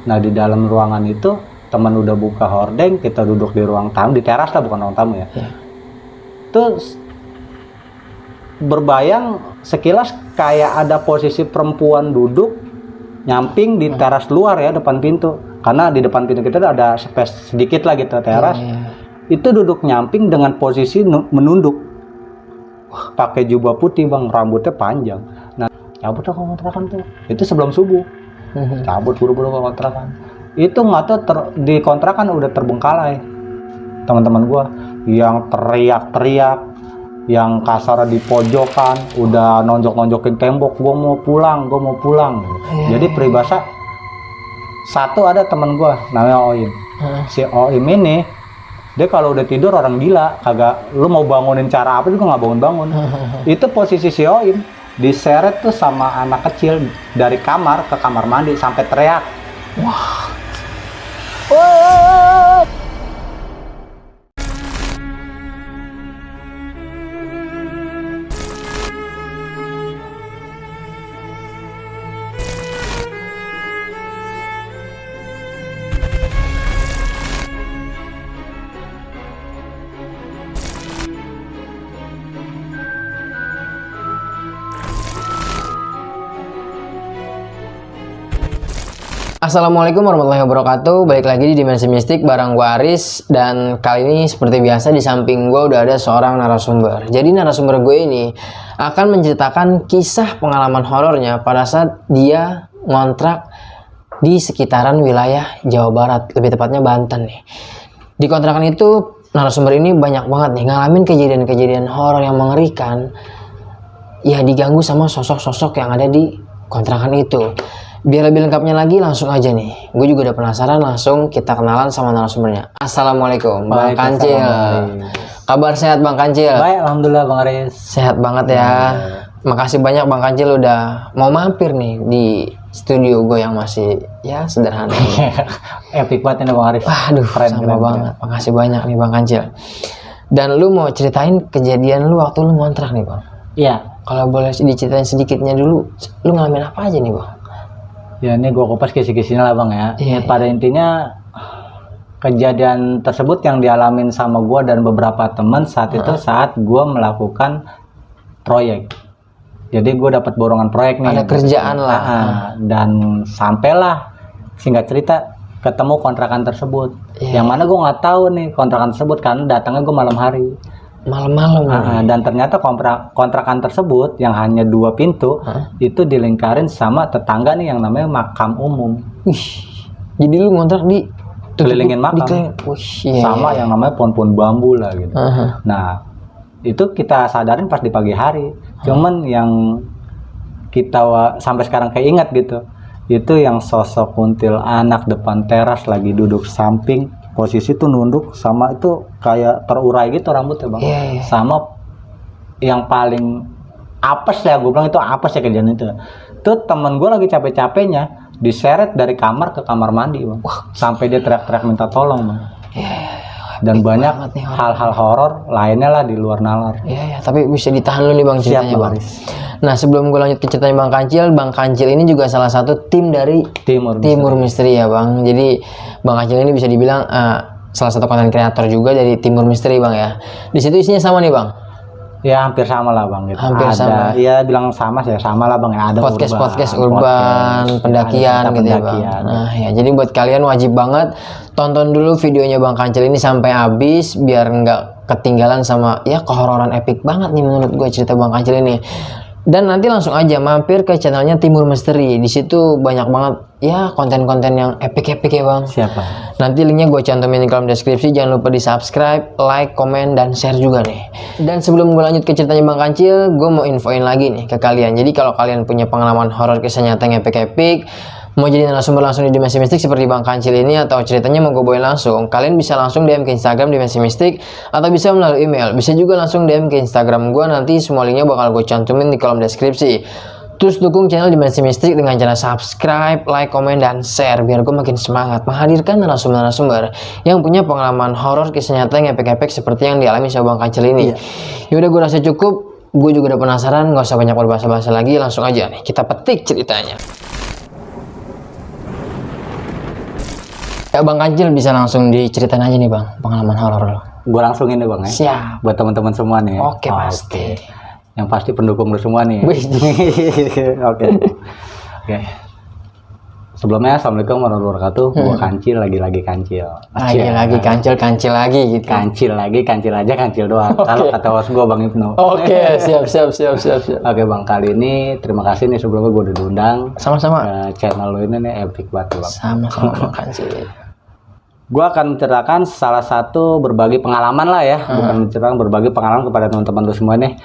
Nah di dalam ruangan itu teman udah buka hordeng, kita duduk di ruang tamu, di teras lah, bukan ruang tamu ya. Terus berbayang sekilas kayak ada posisi perempuan duduk nyamping di teras luar ya, depan pintu. Karena di depan pintu kita ada space sedikit lah gitu, teras. Itu duduk nyamping dengan posisi menunduk. Pakai jubah putih bang, rambutnya panjang. Nah, cabut ke kontrakan tuh. Itu sebelum subuh. Cabut buru-buru ke kontrakan. Itu nggak tahu di kontrakan udah terbengkalai. Teman-teman gua yang teriak-teriak, yang kasar di pojokan, udah nonjok-nonjokin tembok, gua mau pulang. Jadi peribahasa satu, ada teman gua namanya Oim. Si Oim ini dia kalau udah tidur orang gila, kagak, lu mau bangunin cara apa juga nggak bangun-bangun. Itu posisi si Oim diseret tuh sama anak kecil dari kamar ke kamar mandi sampai teriak. Wah. Assalamualaikum warahmatullahi wabarakatuh. Balik lagi di Dimensi Mistik bareng gue Aris. Dan kali ini seperti biasa di samping gue udah ada seorang narasumber. Jadi narasumber gue ini akan menceritakan kisah pengalaman horornya pada saat dia ngontrak di sekitaran wilayah Jawa Barat, lebih tepatnya Banten nih. Di kontrakan itu narasumber ini banyak banget nih ngalamin kejadian-kejadian horor yang mengerikan. Ya diganggu sama sosok-sosok yang ada di kontrakan itu. Biar lebih lengkapnya lagi langsung aja nih. Gue juga udah penasaran, langsung kita kenalan sama narasumbernya. Assalamualaikum Bang Kancil. Kabar sehat Bang Kancil? Baik, alhamdulillah Bang Aris. Sehat banget ya. Makasih banyak Bang Kancil udah mau mampir nih di studio gue yang masih ya sederhana. Epic banget ini Bang Aris. Waduh, keren banget. Makasih banyak nih Bang Kancil. Dan lu mau ceritain kejadian lu waktu lu ngontrak nih Bang? Iya. Kalau boleh diceritain sedikitnya dulu, lu ngalamin apa aja nih Bang? Ya ini gue kupas kisi-kisinya lah Bang ya. Pada intinya kejadian tersebut yang dialamin sama gue dan beberapa teman saat itu saat gue melakukan proyek. Jadi gue dapat borongan proyek nih. Ada kerjaan lah. Dan sampailah singkat cerita ketemu kontrakan tersebut. Yang mana gue nggak tahu nih kontrakan tersebut karena datangnya gue malam hari. Malam-malam. Dan ternyata kontrakan tersebut yang hanya 2 pintu itu dilingkarin sama tetangga nih yang namanya makam umum. Jadi lu ngontrak di kelilingin makam sama yang namanya pohon-pohon bambu lah gitu. Nah itu kita sadarin pas di pagi hari. Cuman yang kita sampai sekarang keinget gitu, itu yang sosok kuntilanak depan teras lagi duduk samping, posisi tuh nunduk, sama itu kayak terurai gitu rambutnya Bang. Sama yang paling apes ya, gue bilang itu apes ya kejadian itu. Tuh temen gue lagi capek-capeknya diseret dari kamar ke kamar mandi Bang. Sampai dia teriak-teriak minta tolong Bang. Dan banyak hal-hal horor lainnya lah di luar nalar. Tapi bisa ditahan dulu nih Bang ceritanya Bang. Nah sebelum gue lanjut ke ceritanya Bang Kancil ini juga salah satu tim dari Timur Misteri ya Bang. Jadi Bang Kancil ini bisa dibilang salah satu konten kreator juga dari Timur Misteri Bang ya. Di situ isinya sama nih Bang. Ya hampir sama lah Bang. Gitu. Hampir sama. Iya bilang sama sih, sama lah Bang ya. Ada podcast urban, pendakian gitu ya Bang. Nah ya jadi buat kalian wajib banget tonton dulu videonya Bang Kancil ini sampai habis biar nggak ketinggalan sama ya kehororan epic banget nih menurut gue cerita Bang Kancil ini. Dan nanti langsung aja mampir ke channelnya Timur Misteri. Di situ banyak banget ya konten-konten yang epic-epic ya Bang. Siapa? Nanti linknya gue cantumin di kolom deskripsi. Jangan lupa di subscribe, like, komen, dan share juga nih. Dan sebelum gue lanjut ke ceritanya Bang Kancil, gue mau infoin lagi nih ke kalian. Jadi kalau kalian punya pengalaman horor kisah nyata yang epic-epic, mau jadi narasumber langsung di Dimensi Mistik seperti Bang Kancil ini, atau ceritanya mau gue bawain langsung, kalian bisa langsung DM ke Instagram Dimensi Mistik, atau bisa melalui email. Bisa juga langsung DM ke Instagram gue, nanti semua linknya bakal gue cantumin di kolom deskripsi. Terus dukung channel Dimensi Mistik dengan cara subscribe, like, komen, dan share biar gue makin semangat menghadirkan narasumber-narasumber yang punya pengalaman horor kisah nyata yang epic-epic seperti yang dialami sama Bang Kancil ini. Yaudah gue rasa cukup, gue juga udah penasaran, gak usah banyak berbahasa-bahasa lagi, langsung aja nih kita petik ceritanya. Ya Bang Kancil bisa langsung diceritain aja nih Bang, pengalaman horor lo. Gue langsung ini Bang ya. Siap. Buat teman-teman semua nih. Oke, pasti. Yang pasti pendukung lu semua nih. Wih. Oke. Oke. Sebelumnya assalamualaikum warahmatullahi wabarakatuh. Gue Kancil lagi kancil. Lagi kancil lagi gitu. Kancil aja kancil doang. Kalau kata host gue Bang Ibnu. Oke, siap. Oke Bang, kali ini terima kasih nih sebelumnya gue udah diundang. Sama-sama. Ke channel lu ini nih epic banget Bang. Sama-sama Bang Kancil. Gue akan menceritakan salah satu berbagi pengalaman lah ya, bukan menceritakan berbagi pengalaman kepada teman-teman lu semua nih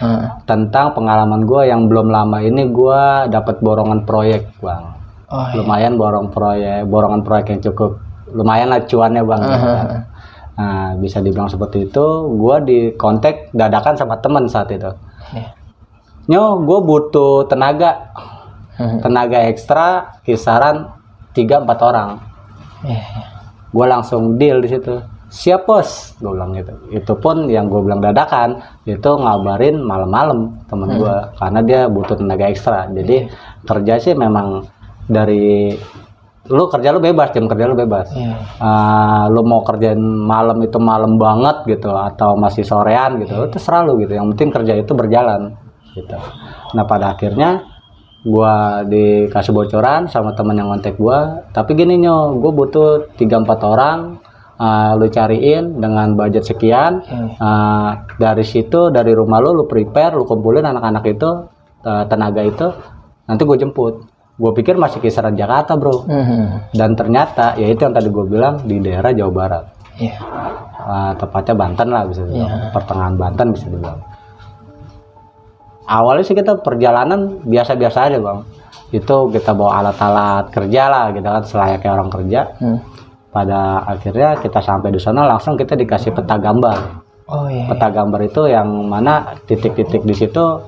tentang pengalaman gue yang belum lama ini gue dapat borongan proyek Bang. Lumayan borongan proyek yang cukup lumayan lah cuannya Bang. Nah, bisa dibilang seperti itu. Gue di kontak dadakan sama teman saat itu. Nyo, gue butuh tenaga ekstra kisaran 3-4 orang. Gue langsung deal di situ. Siap bos, gue bilang gitu. Itu pun yang gue bilang dadakan itu ngabarin malam-malam temen gue karena dia butuh tenaga ekstra. Jadi kerja sih memang dari lu kerja lu bebas, jam kerja lu bebas. Lu mau kerjain malam itu malam banget gitu atau masih sorean gitu, itu terserah lu gitu. Yang penting kerja itu berjalan gitu. Nah pada akhirnya gua dikasih bocoran sama teman yang kontak gua, tapi gini Nyo, gua butuh 3-4 orang, lu cariin dengan budget sekian. Dari situ, dari rumah lu prepare, lu kumpulin anak-anak itu, tenaga itu, nanti gue jemput. Gue pikir masih kisaran Jakarta bro, dan ternyata ya itu yang tadi gue bilang di daerah Jawa Barat, tepatnya Banten lah bisa dibilang, pertengahan Banten bisa dibilang. Awalnya sih kita perjalanan biasa-biasa aja Bang, itu kita bawa alat-alat kerja lah, gitu kan selayaknya orang kerja. Pada akhirnya kita sampai di sana langsung kita dikasih peta gambar. Peta gambar itu yang mana titik-titik di situ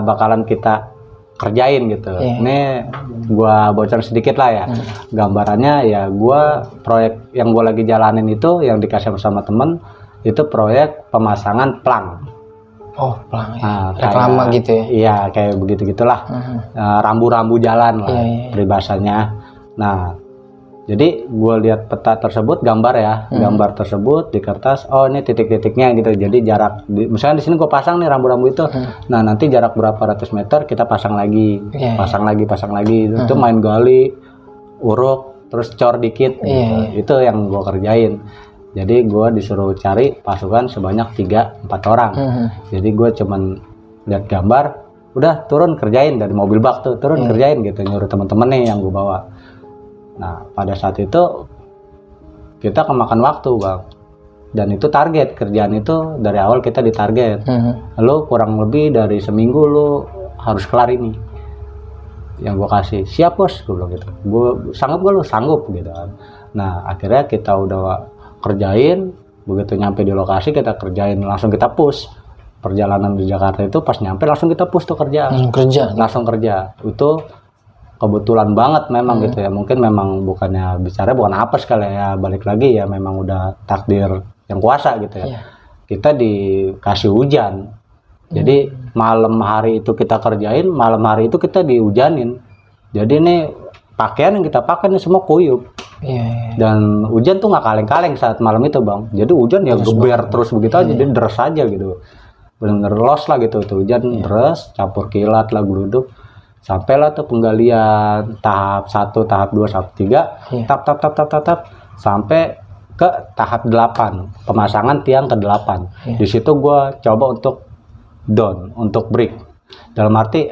bakalan kita kerjain gitu. Ini gua bocor sedikit lah ya. Gambarannya ya gua proyek yang gua lagi jalanin itu yang dikasih sama temen itu proyek pemasangan plang. Plang. Kayak lama gitu ya. Iya, kayak begitu-gitulah. Rambu-rambu jalan lah peribahasanya. Nah, jadi gue lihat peta tersebut, gambar ya, gambar tersebut di kertas. Oh ini titik-titiknya gitu. Jadi jarak, misalnya di sini gue pasang nih rambu-rambu itu. Nah nanti jarak berapa ratus meter kita pasang lagi, pasang lagi. Itu main gali, uruk, terus cor dikit. Gitu. Itu yang gue kerjain. Jadi gue disuruh cari pasukan sebanyak 3-4 orang. Jadi gue cuman lihat gambar, udah turun kerjain dari mobil bak tuh, turun kerjain gitu, nyuruh teman-teman nih yang gue bawa. Nah pada saat itu kita kemakan waktu Bang, dan itu target kerjaan itu dari awal kita ditarget. Lu kurang lebih dari seminggu lu harus kelar ini yang gue kasih. Siap bos, gue bilang gitu. Gue sanggup gak lu? Sanggup gitu kan. Nah akhirnya kita udah kerjain, begitu nyampe di lokasi kita kerjain, langsung kita push. Perjalanan di Jakarta itu pas nyampe langsung kita push tuh kerjaan. Langsung kerja. Itu kebetulan banget memang gitu ya, mungkin memang bukannya bicara bukan apa sekali ya, balik lagi ya memang udah takdir yang kuasa gitu ya. Kita dikasih hujan, jadi malam hari itu kita kerjain, malam hari itu kita dihujanin. Jadi nih pakaian yang kita pakai nih semua kuyup. Dan hujan tuh nggak kaleng-kaleng saat malam itu Bang, jadi hujan ya geber terus begitu aja, jadi deres aja gitu, bener-bener los lah gitu tuh hujan. Deres campur kilat lah gluduk. Sampailah tuh penggalian tahap 1, tahap 2, tahap 3, tap sampai ke tahap 8, pemasangan tiang ke 8. Di situ gua coba untuk down, untuk break. Dalam arti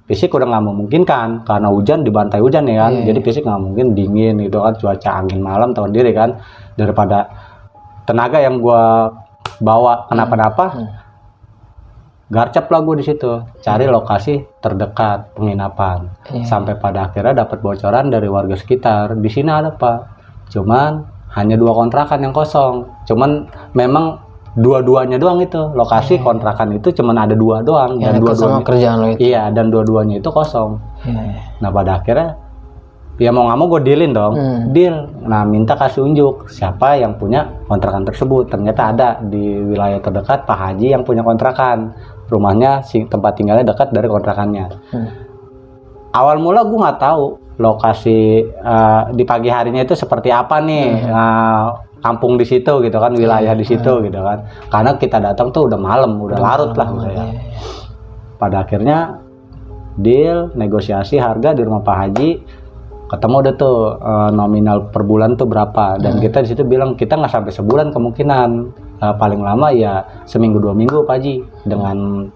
fisik udah nggak memungkinkan karena hujan, dibantai hujan ya kan. Jadi fisik nggak mungkin, dingin itu kan, cuaca angin malam tahu sendiri kan. Daripada tenaga yang gua bawa kenapa-napa, garcep lah gue di situ, cari lokasi terdekat penginapan. Sampai pada akhirnya dapat bocoran dari warga sekitar, di sini ada Pak, cuman hanya 2 kontrakan yang kosong. Cuman memang dua-duanya doang itu lokasi kontrakan itu cuman ada 2 doang, dan dua-duanya kerjaan lo itu. Iya, dan dua-duanya itu kosong. Nah pada akhirnya ya mau nggak mau gue dealin dong, deal. Nah minta kasih unjuk siapa yang punya kontrakan tersebut. Ternyata ada di wilayah terdekat Pak Haji yang punya kontrakan, rumahnya tempat tinggalnya dekat dari kontrakannya. Awal mula gue nggak tahu lokasi di pagi harinya itu seperti apa nih, kampung di situ gitu kan, wilayah di situ gitu kan. Karena kita datang tuh udah malam, udah larut lah gitu ya. Pada akhirnya deal, negosiasi harga di rumah Pak Haji, ketemu udah tuh nominal per bulan tuh berapa, dan kita di situ bilang kita nggak sampai sebulan kemungkinan, paling lama ya seminggu 2 minggu Pak Haji. Dengan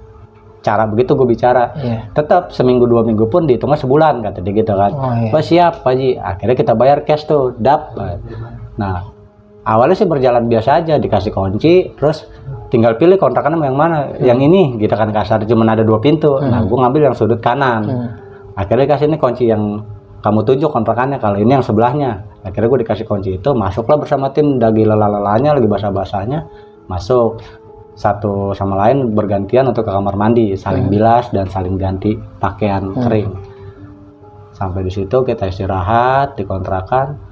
cara begitu gue bicara, tetap seminggu 2 minggu pun dihitungnya sebulan kata dia gitu kan. Wah siap Pak Haji, akhirnya kita bayar cash tuh dap. Nah awalnya sih berjalan biasa aja, dikasih kunci terus tinggal pilih kontrakannya yang mana, yang ini gitu kan, kasar cuma ada 2 pintu. Nah gue ngambil yang sudut kanan. Akhirnya dikasih ini kunci yang kamu tunjuk kontrakannya, kalau ini yang sebelahnya. Akhirnya gue dikasih kunci itu, masuklah bersama tim, lagi lelah-lelahnya, lagi basah-basahnya, masuk satu sama lain bergantian untuk ke kamar mandi, saling bilas dan saling ganti pakaian kering. Sampai di situ kita istirahat di kontrakan.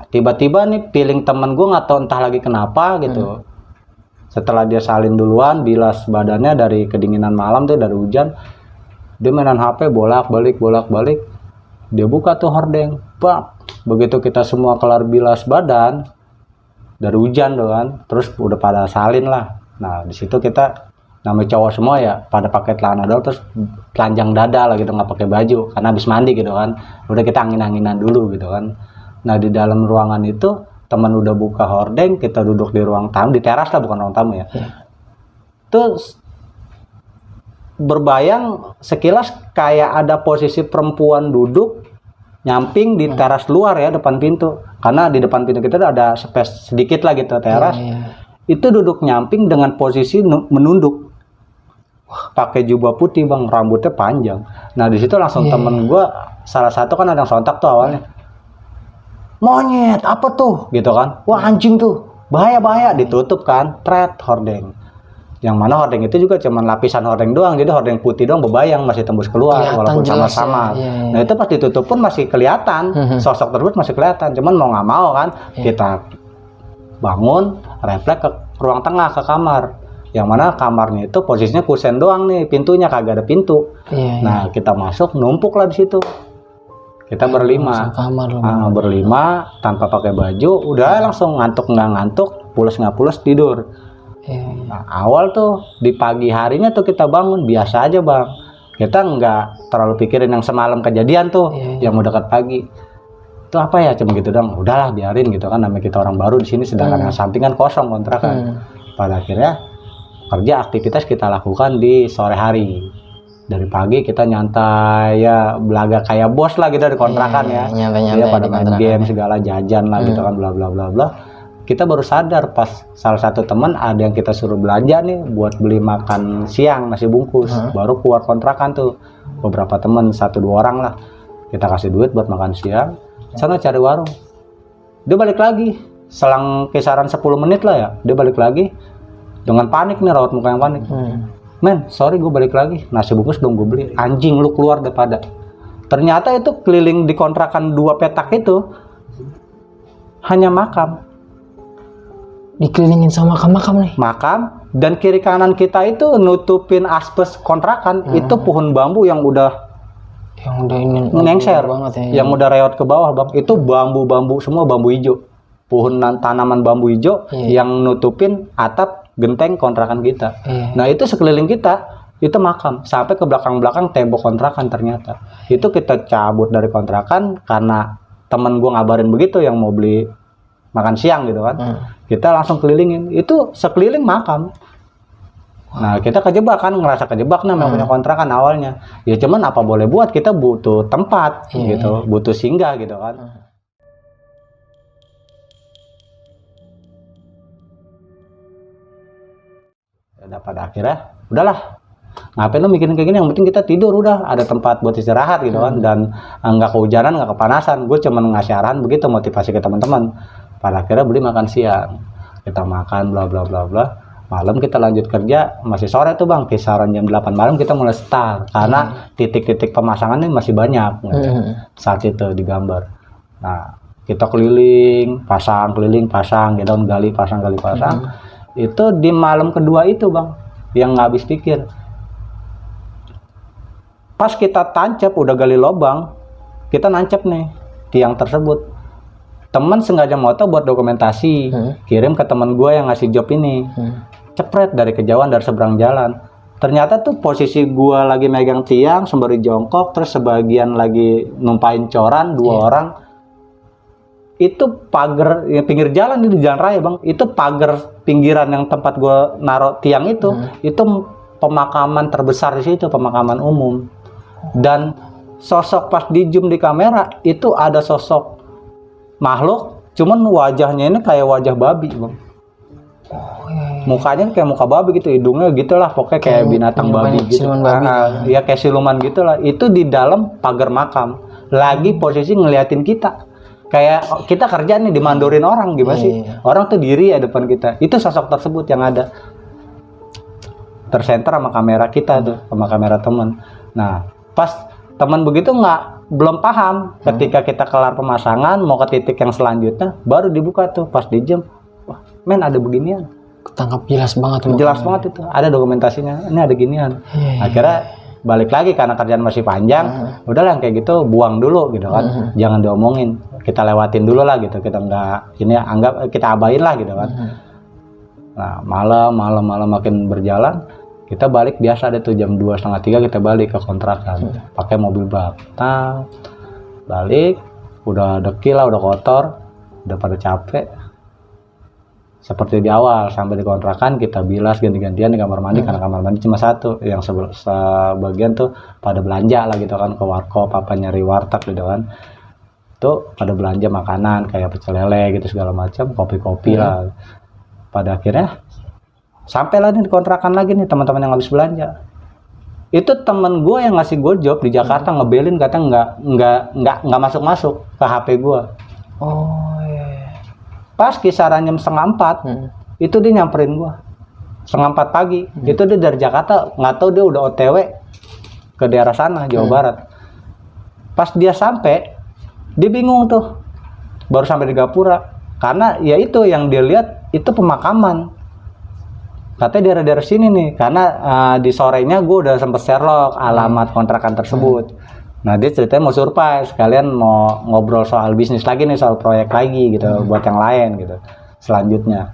Tiba-tiba nih feeling temen gue nggak tahu entah lagi kenapa gitu. Setelah dia salin duluan, bilas badannya dari kedinginan malam tuh, dari hujan, dia mainan HP bolak-balik. Dia buka tuh hordeng, bang. Begitu kita semua kelar bilas badan dari hujan tuh kan, terus udah pada salin lah. Nah di situ kita, namanya cowok semua ya, pada pakai celana doang terus telanjang dada lah gitu, nggak pakai baju karena habis mandi gitu kan. Udah kita angin-anginan dulu gitu kan. Nah di dalam ruangan itu teman udah buka hordeng, kita duduk di ruang tamu, di teras lah, bukan ruang tamu ya. Terus berbayang sekilas kayak ada posisi perempuan duduk nyamping di teras luar ya, depan pintu. Karena di depan pintu kita ada space sedikit lah gitu, teras. Itu duduk nyamping dengan posisi menunduk. Pakai jubah putih bang, rambutnya panjang. Nah di situ langsung temen gue, salah satu kan ada yang sontak tuh awalnya. Monyet, apa tuh? Gitu kan. Wah anjing tuh, bahaya, ditutup kan, thread hordeng. Yang mana hordeng itu juga cuman lapisan hordeng doang, jadi hordeng putih doang bebayang, masih tembus keluar walaupun sama-sama. Nah itu pas ditutup pun masih kelihatan, sosok tersebut masih kelihatan. Cuman mau nggak mau kan, kita bangun, refleks ke ruang tengah, ke kamar. Yang mana kamarnya itu posisinya kusen doang nih, pintunya kagak ada pintu. Nah kita masuk, numpuk lah di situ. Kita berlima, berlima tanpa pakai baju, udah langsung ngantuk nggak ngantuk, pules nggak pules, tidur. Nah, awal tuh di pagi harinya tuh kita bangun biasa aja bang, kita nggak terlalu pikirin yang semalam kejadian tuh, yang mau dekat pagi itu apa ya, cuma gitu dong, udahlah biarin gitu kan, namanya kita orang baru di sini, sedangkan yang sampingan kosong kontrakan. Pada akhirnya kerja aktivitas kita lakukan di sore hari, dari pagi kita nyantai ya, belaga kayak bos lah gitu di kontrakan ya, nyantai pada main game segala, jajan lah gitu kan, bla bla bla bla. Kita baru sadar pas salah satu teman ada yang kita suruh belanja nih buat beli makan siang, nasi bungkus. Baru keluar kontrakan tuh beberapa teman, 1-2 orang lah, kita kasih duit buat makan siang, sana cari warung. Dia balik lagi selang kisaran 10 menit lah ya, dia balik lagi dengan panik nih, raut muka yang panik. Men sorry gue balik lagi, nasi bungkus belum gue beli. Anjing lu keluar daripada. Ternyata itu keliling di kontrakan 2 petak itu hanya makam. Dikelilingin sama makam nih, makam, dan kiri kanan kita itu nutupin aspes kontrakan. Itu pohon bambu yang udah ini nengser banget ya, yang udah reot ke bawah bang. Itu bambu semua, bambu hijau, pohon tanaman bambu hijau yang nutupin atap genteng kontrakan kita. Nah itu sekeliling kita itu makam, sampai ke belakang tembok kontrakan. Ternyata itu kita cabut dari kontrakan karena temen gue ngabarin begitu, yang mau beli makan siang gitu kan. Kita langsung kelilingin, itu sekeliling makam. Nah kita kejebak kan, ngerasa kejebak namanya punya kontrakan awalnya. Ya cuman apa boleh buat, kita butuh tempat gitu, butuh singgah gitu kan. Udah pada akhirnya, udahlah, ngapain lo mikirin kayak gini, yang penting kita tidur, udah ada tempat buat istirahat gitu kan. Dan nggak kehujanan, nggak kepanasan. Gue cuman ngasih arahan begitu, motivasi ke teman-teman. Pada akhirnya beli makan siang, kita makan bla bla bla bla. Malam kita lanjut kerja, masih sore tuh bang, kisaran jam 8 malam kita mulai start, karena titik-titik pemasangannya masih banyak saat itu digambar. Nah kita keliling pasang gitu, gali pasang. Itu di malam kedua itu bang, yang nggak habis pikir, Pas kita tancap udah gali lubang, kita nancap nih tiang tersebut. Teman sengaja moto buat dokumentasi, kirim ke teman gue yang ngasih job ini. Cepret dari kejauhan dari seberang jalan. Ternyata tuh posisi gue lagi megang tiang sembari jongkok, terus sebagian lagi numpain coran 2 orang. Itu pagar ya, pinggir jalan di jalan raya bang. Itu pagar pinggiran yang tempat gue naruh tiang itu pemakaman terbesar di situ, pemakaman umum. Dan sosok pas di zoom di kamera itu ada sosok makhluk, cuman wajahnya ini kayak wajah babi bang. Mukanya kayak muka babi gitu, hidungnya gitulah, pokoknya kayak binatang babi gitu. Ya kayak siluman gitulah. Itu di dalam pagar makam, lagi posisi ngeliatin kita. Kayak kita kerja nih dimandorin orang gimana sih? Orang tuh diri ya depan kita. Itu sosok tersebut yang ada. Tersenter sama kamera kita tuh, sama kamera teman. Nah, pas teman begitu belum paham, ketika kita kelar pemasangan mau ke titik yang selanjutnya baru dibuka tuh pas di jam. Wah, men ada beginian. Ketangkap jelas banget. Jelas banget itu. Ada dokumentasinya. Ini ada ginian. Akhirnya balik lagi karena kerjaan masih panjang. Udahlah yang kayak gitu buang dulu gitu kan. Jangan diomongin. Kita lewatin dulu lah gitu. Kita nggak ini anggap kita abain lah gitu kan. Nah, malam makin berjalan. Kita balik biasa ada tuh jam 2:30 kita balik ke kontrakan pakai mobil bak. Balik udah dekil lah, udah kotor, udah pada capek. Seperti di awal sampai di kontrakan kita bilas ganti-gantian di kamar mandi karena kamar mandi cuma satu, yang sebagian tuh pada belanja lah gitu kan, ke warkop apa nyari warteg gitu kan. Tuh pada belanja makanan kayak pecel lele gitu segala macam, kopi-kopi lah. Pada akhirnya sampailah nih di kontrakan lagi nih teman-teman yang habis belanja. Itu temen gue yang ngasih gue job di Jakarta ngebelin katanya nggak masuk ke HP gue. Oh iya. Pas kisaran jam 3:30 itu dia nyamperin gue 3:30 pagi. Itu dia dari Jakarta, nggak tahu dia udah OTW ke daerah sana Jawa Barat. Pas dia sampai dia bingung tuh, baru sampai di Gapura karena ya itu yang dia lihat itu pemakaman. Katanya daerah-daerah sini nih, karena di sorenya gue udah sempet Sherlock alamat kontrakan tersebut. Nah dia ceritanya mau surprise, kalian mau ngobrol soal bisnis lagi nih, soal proyek lagi gitu, buat yang lain gitu selanjutnya.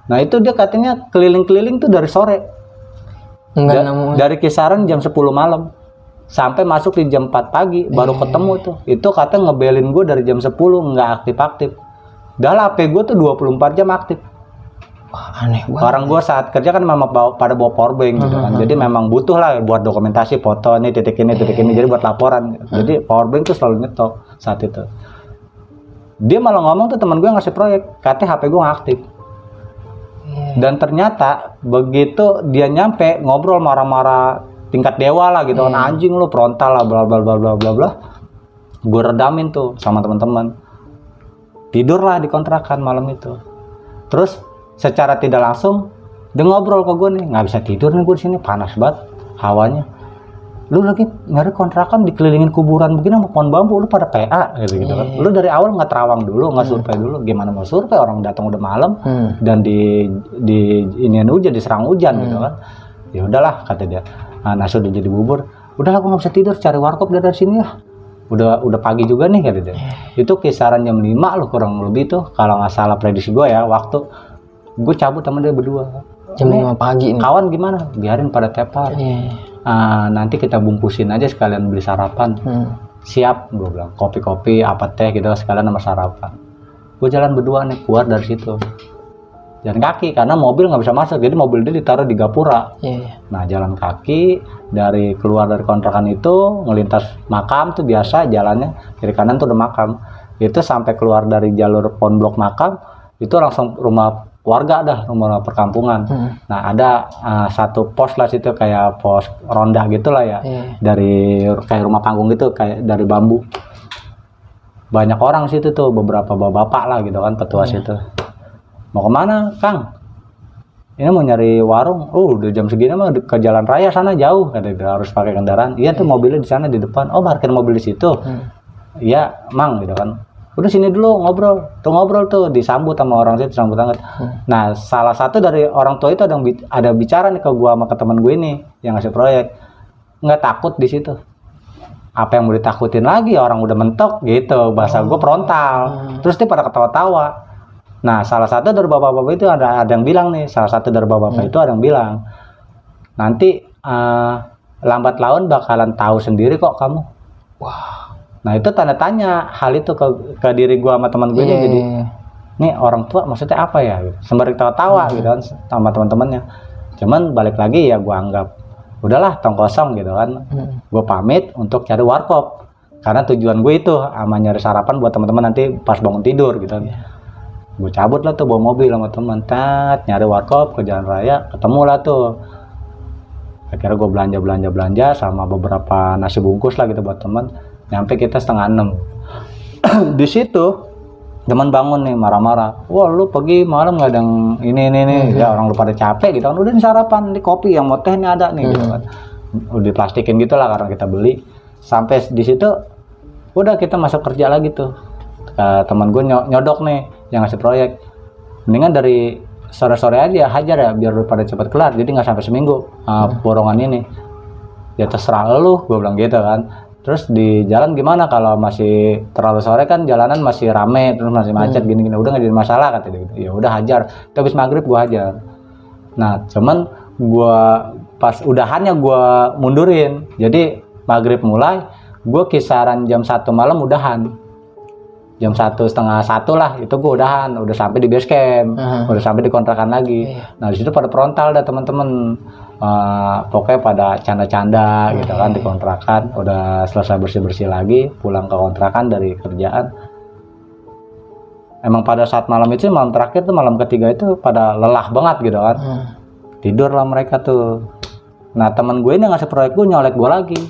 Nah itu dia katanya keliling-keliling tuh dari sore, dari kisaran jam 10 malam sampai masuk di jam 4 pagi baru ketemu tuh. Itu katanya ngebelin gue dari jam 10 nggak aktif-aktif. Dah lah HP gue tuh 24 jam aktif. Wah, aneh banget. Orang gue saat kerja kan memang pada bawa powerbank gitu kan. Jadi memang butuh lah buat dokumentasi foto nih titik ini. Jadi buat laporan. Jadi powerbank tuh selalu nyetok saat itu. Dia malah ngomong tuh teman gue ngasih proyek, katanya HP gue nggak aktif. Dan ternyata begitu dia nyampe ngobrol marah-marah tingkat dewa lah gitu kan, anjing lu frontal lah bla bla bla bla bla bla. Gue redamin tuh sama teman-teman. Tidurlah di kontrakan malam itu. Terus secara tidak langsung dia ngobrol ke gue nih, nggak bisa tidur nih gue di sini, panas banget hawanya. Lu lagi nyari kontrakan dikelilingin kuburan begini sama pohon bambu, lu pada PA gitu kan. Lu dari awal nggak terawang dulu, nggak survei dulu, gimana mau survei orang datang udah malam dan di inian hujan, diserang hujan gitu kan. Ya udahlah kata dia. Nah sudah jadi bubur, udahlah gue nggak bisa tidur, cari warkop dari sini ya. Udah pagi juga nih kata dia. Itu kisaran jam 5 loh kurang lebih tuh kalau nggak salah prediksi gue ya, waktu gue cabut sama dia berdua. Jam 5 pagi nih. Kawan gimana? Biarin pada tepar. Nanti kita bungkusin aja sekalian beli sarapan. Siap, gue bilang. Kopi-kopi, apa teh gitu sekalian sama sarapan. Gue jalan berdua nih, keluar dari situ. Jalan kaki, karena mobil nggak bisa masuk. Jadi mobil dia ditaruh di Gapura. Nah, jalan kaki, keluar dari kontrakan itu, ngelintas makam tuh biasa jalannya. Kiri kanan tuh udah makam. Itu sampai keluar dari jalur ponblok makam, itu langsung rumah warga dah, rumah perkampungan. Nah ada satu pos lah situ kayak pos ronda gitulah ya, dari kayak rumah panggung gitu, kayak dari bambu. Banyak orang situ tuh, beberapa bapak lah gitu kan, petua situ. Mau kemana Kang? Ini mau nyari warung. Udah jam segini mah ke jalan raya sana jauh, kata dia, harus pakai kendaraan. Iya tuh mobilnya di sana di depan. Oh parkir mobil di situ. Iya Mang gitu kan. Udah sini dulu ngobrol tuh disambut sama orang situ, sambut hangat. Nah salah satu dari orang tua itu ada bicara nih ke gua sama ke teman gue ini yang ngasih proyek, nggak takut di situ. apa yang mau ditakutin lagi, orang udah mentok gitu, bahasa gue frontal. Terus dia pada ketawa-tawa. Nah, salah satu dari bapak-bapak itu ada yang bilang nih, salah satu dari bapak-bapak itu ada yang bilang, nanti lambat laun bakalan tahu sendiri kok kamu. Wah. Nah, itu tanda tanya hal itu ke diri gue sama teman gue ini. Jadi nih orang tua maksudnya apa ya? Sembari tawa-tawa gitu kan sama teman-temannya. Cuman balik lagi ya gue anggap udahlah tong kosong gitu kan. Gue pamit untuk cari warkop karena tujuan gue itu sama nyari sarapan buat teman-teman nanti pas bangun tidur gitu kan. Gue cabut lah tuh bawa mobil sama teman, nyari warkop ke jalan raya, ketemu lah tuh. Akhirnya gue belanja sama beberapa nasi bungkus lah gitu buat teman. Nyampe kita 5:30. Di situ teman bangun nih marah-marah. Wah lu pergi malam nggak ada yang ini. Ya orang lu pada capek gitu kan. Udah nih sarapan, di kopi yang mau teh ini ada nih gitu kan. Udah diplastikin gitu lah karena kita beli. Sampai di situ udah kita masuk kerja lagi tuh. Teman gue nyodok nih yang ngasih proyek. Mendingan dari sore-sore aja hajar ya biar lu pada cepat kelar. Jadi nggak sampai seminggu borongan ini. Ya terserah lu, gue bilang gitu kan. Terus di jalan gimana kalau masih terlalu sore kan jalanan masih rame terus masih macet gini-gini udah nggak jadi masalah kata dia gitu. Ya udah hajar. Habis maghrib gua hajar. Nah cuman gua pas udahannya gua mundurin. Jadi maghrib mulai gua kisaran jam 1 malam udahan. Jam 1:30 lah itu gua udah sampai di base camp, udah sampai di kontrakan lagi. Nah di situ pada frontal dah teman-teman. Pokoknya pada canda-canda gitu kan di kontrakan, udah selesai bersih-bersih lagi pulang ke kontrakan dari kerjaan. Emang pada saat malam itu malam terakhir tuh malam ketiga itu pada lelah banget gitu kan. Tidur lah mereka tuh. Nah teman gue ini ngasih proyek gue nyolek gue lagi.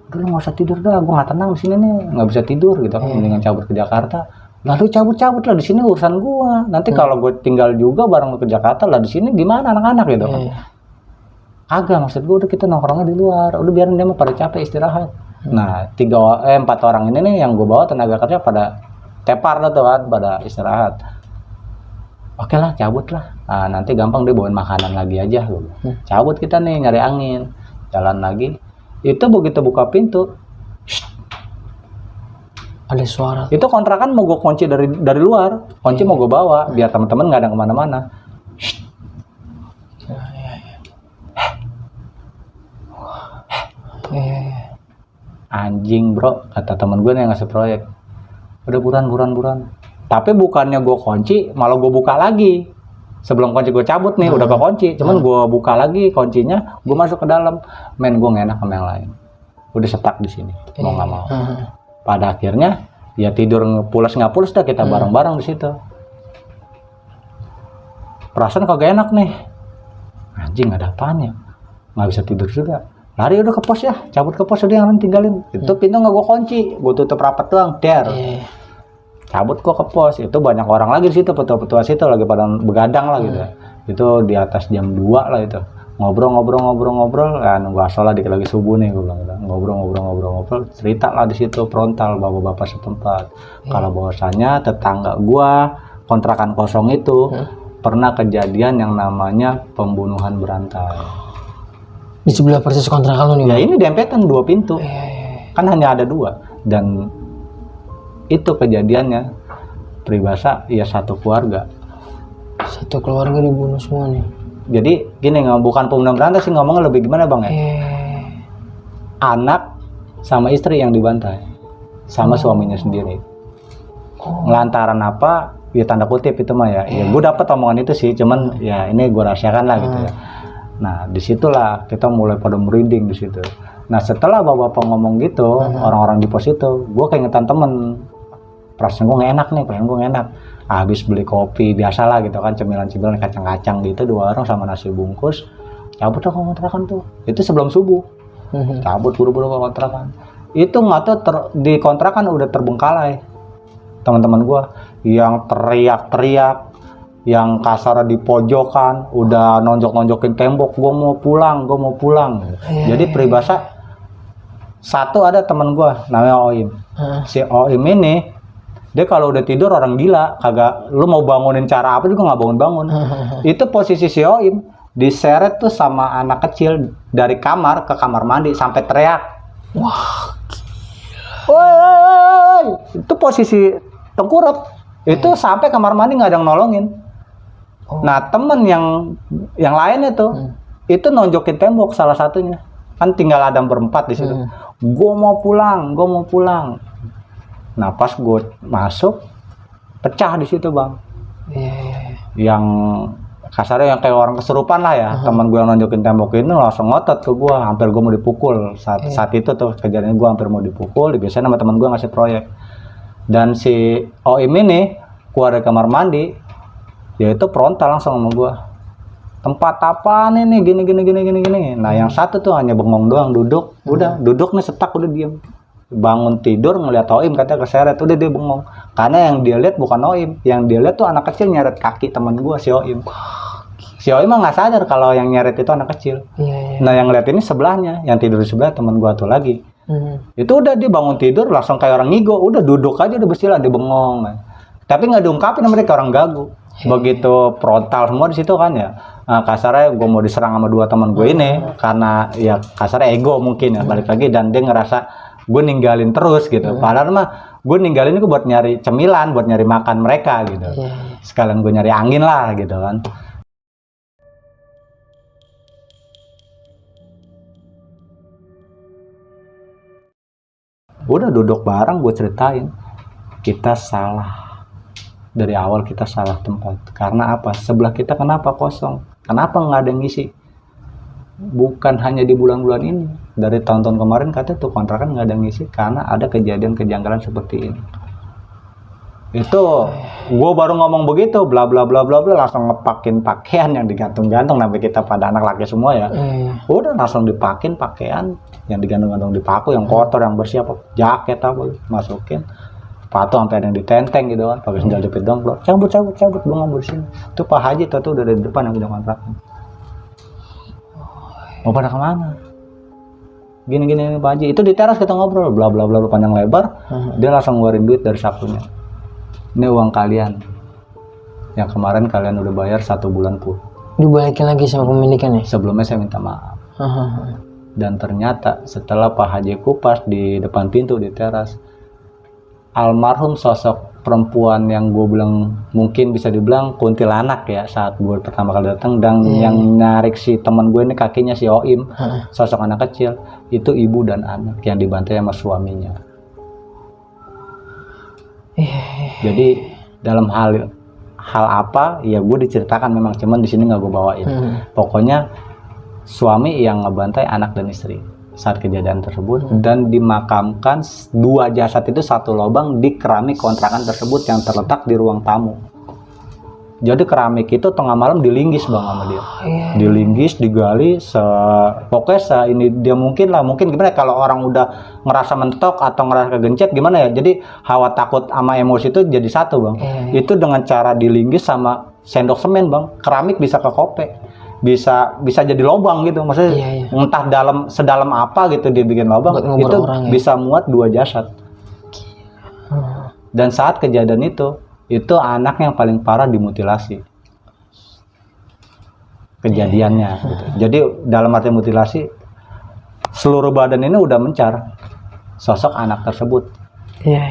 Udah lu nggak usah tidur dah, gue nggak tenang di sini nih, nggak bisa tidur gitu kan. Mendingan cabut ke Jakarta. Lalu cabut lah di sini urusan gue. Nanti kalau gue tinggal juga bareng lu ke Jakarta lah di sini gimana anak-anak gitu kan. Agak maksud gue udah kita nongkrongnya di luar, udah biarin dia mah pada capek istirahat. Nah 4 orang ini nih yang gue bawa tenaga kerja pada tepar lah tuh kan, pada istirahat. Oke lah cabut lah, nah, nanti gampang dia bawain makanan lagi aja. Cabut kita nih nyari angin, jalan lagi. Itu begitu buka pintu, ada suara. Itu kontrakan mau gue kunci dari luar, kunci mau gue bawa biar teman-teman nggak ada kemana-mana. Anjing bro, kata temen gue yang ngasih proyek. Udah buruan. Tapi bukannya gue kunci, malah gue buka lagi. Sebelum kunci gue cabut nih, udah kekunci. Cuman gue buka lagi kuncinya, gue masuk ke dalam. Men gue nggak enak sama yang lain. Udah stuck di sini, mau nggak mau. Pada akhirnya, ya tidur nggak pulas dah kita bareng-bareng di situ. Perasaan kagak enak nih. Anjing ada apaan ya? Nggak bisa tidur juga. Lari udah ke pos ya, cabut ke pos udah yang tinggalin. Itu pintu nggak gue kunci, gue tutup rapat doang, cabut gue ke pos. Itu banyak orang lagi di situ, petua-petua situ lagi pada begadang lah gitu. Itu di atas jam 2 lah itu. Ngobrol, ya nunggu asal lah dikit lagi subuh nih gue bilang gitu. Ngobrol, cerita lah di situ frontal bapak-bapak setempat. Kalau bahwasanya tetangga gue kontrakan kosong itu pernah kejadian yang namanya pembunuhan berantai. Di sebelah persis kontrakan lu nih. Ya ini dempetan 2 pintu. Kan hanya ada 2 dan itu kejadiannya peribahasa ya satu keluarga dibunuh semua nih. Jadi gini, bukan pembunuhan berantai sih, ngomongnya lebih gimana bang ya? Anak sama istri yang dibantai sama suaminya sendiri. Lantaran apa? Ya tanda kutip itu mah ya. Ya gue dapet omongan itu sih, cuman ya ini gue rahasiakan lah gitu ya. Nah disitulah kita mulai pada merinding di situ. Nah setelah bapak-bapak ngomong gitu, orang-orang di pos itu, gue keingetan temen. Perasaan gue nggak enak nih, habis beli kopi biasalah gitu kan, cemilan-cemilan kacang-kacang gitu 2 orang sama nasi bungkus. Cabut ke kontrakan tuh, itu sebelum subuh. Cabut buru-buru ke kontrakan. Itu nggak tahu di kontrakan udah terbengkalai teman-teman gue, yang teriak-teriak, yang kasar di pojokan, udah nonjok-nonjokin tembok, gue mau pulang. Jadi peribahasa satu ada teman gue namanya Oim. Si Oim ini dia kalau udah tidur orang gila, kagak lu mau bangunin cara apa juga nggak bangun. Itu posisi si Oim diseret tuh sama anak kecil dari kamar ke kamar mandi sampai teriak. Wah, woi, itu posisi tengkurap. Itu sampai kamar mandi nggak ada yang nolongin. Nah temen yang lain itu nonjokin tembok salah satunya. Kan tinggal ada berempat di situ. Gue mau pulang. Nah pas gue masuk, pecah di situ bang. Yang kasarnya yang kayak orang kesurupan lah ya. Teman gue yang nonjokin tembok ini langsung ngotot ke gue, hampir gue mau dipukul. Saat itu tuh kejadian gue hampir mau dipukul. Biasanya sama teman gue ngasih proyek. Dan si OIM ini keluar dari kamar mandi, dia itu frontal langsung sama gue. Tempat apaan ini? Gini. Nah yang satu tuh hanya bengong doang, duduk. Udah duduk nih setak, udah diem. Bangun tidur ngeliat OIM katanya keseret, udah dia bengong. Karena yang dia lihat bukan OIM, yang dia lihat tuh anak kecil nyeret kaki teman gue si OIM. Si OIM mah nggak sadar kalau yang nyeret itu anak kecil. Nah yang lihat ini sebelahnya, yang tidur di sebelah teman gue tuh lagi. Itu udah dia bangun tidur langsung kayak orang ngigo, udah duduk aja udah bersilah, dia bengong. Tapi nggak diungkapin mereka, orang gagu. Begitu frontal semua di situ kan ya. Nah, kasarnya gue mau diserang sama dua teman gue ini karena ya kasarnya ego mungkin ya, balik lagi, dan dia ngerasa gue ninggalin terus gitu. Padahal mah gue ninggalin itu buat nyari cemilan, buat nyari makan mereka gitu. Sekalian gue nyari angin lah gitu kan. Udah duduk bareng, gue ceritain kita salah dari awal, kita salah tempat. Karena apa? Sebelah kita kenapa kosong? Kenapa nggak ada yang ngisi? Bukan hanya di bulan-bulan ini, dari tahun-tahun kemarin katanya tuh kontrakan nggak ada yang ngisi karena ada kejadian kejanggalan seperti ini. Itu gue baru ngomong begitu, bla bla bla bla bla, langsung ngepakin pakaian yang digantung-gantung, sampai kita pada anak laki semua ya. Udah langsung dipakin pakaian yang digantung-gantung, dipaku, yang kotor, yang bersih, apa jaket apa masukin, sepatu sampai ada yang ditenteng gitu kan, pakai sandal jepit dong, cabut gue nggak bersihin. Itu Pak Haji tuh udah dari depan yang udah kontrakan. Mau pada kemana? Gini Pak Haji, itu di teras kita ngobrol, bla bla bla panjang lebar. Dia langsung ngeluarin duit dari sakunya. Ini uang kalian yang kemarin kalian udah bayar 1 bulan pun. Dibalikin lagi sama pemilikannya? Sebelumnya saya minta maaf. Dan ternyata setelah Pak Haji kupas di depan pintu di teras, almarhum sosok perempuan yang gue bilang mungkin bisa dibilang kuntilanak ya saat gue pertama kali datang, dan yang narik si teman gue ini kakinya si OIM, sosok anak kecil, itu ibu dan anak yang dibantai sama suaminya. Jadi dalam hal apa ya gue diceritakan memang, cuman di sini nggak gue bawain. Pokoknya suami yang ngebantai anak dan istri saat kejadian tersebut, dan dimakamkan 2 jasad itu satu lubang di keramik kontrakan tersebut yang terletak di ruang tamu. Jadi keramik itu tengah malam dilinggis bang sama dia, dilinggis, digali, pokoknya ini dia mungkin gimana kalau orang udah ngerasa mentok atau ngerasa kegencet gimana ya, jadi hawa takut sama emosi itu jadi satu bang. Itu dengan cara dilinggis sama sendok semen bang, keramik bisa kekopek, bisa jadi lubang gitu, maksudnya entah sedalam apa gitu dia bikin lubang, itu bisa muat 2 jasad. Dan saat kejadian itu anak yang paling parah dimutilasi kejadiannya gitu. Jadi dalam arti mutilasi, seluruh badan ini udah mencar sosok anak tersebut.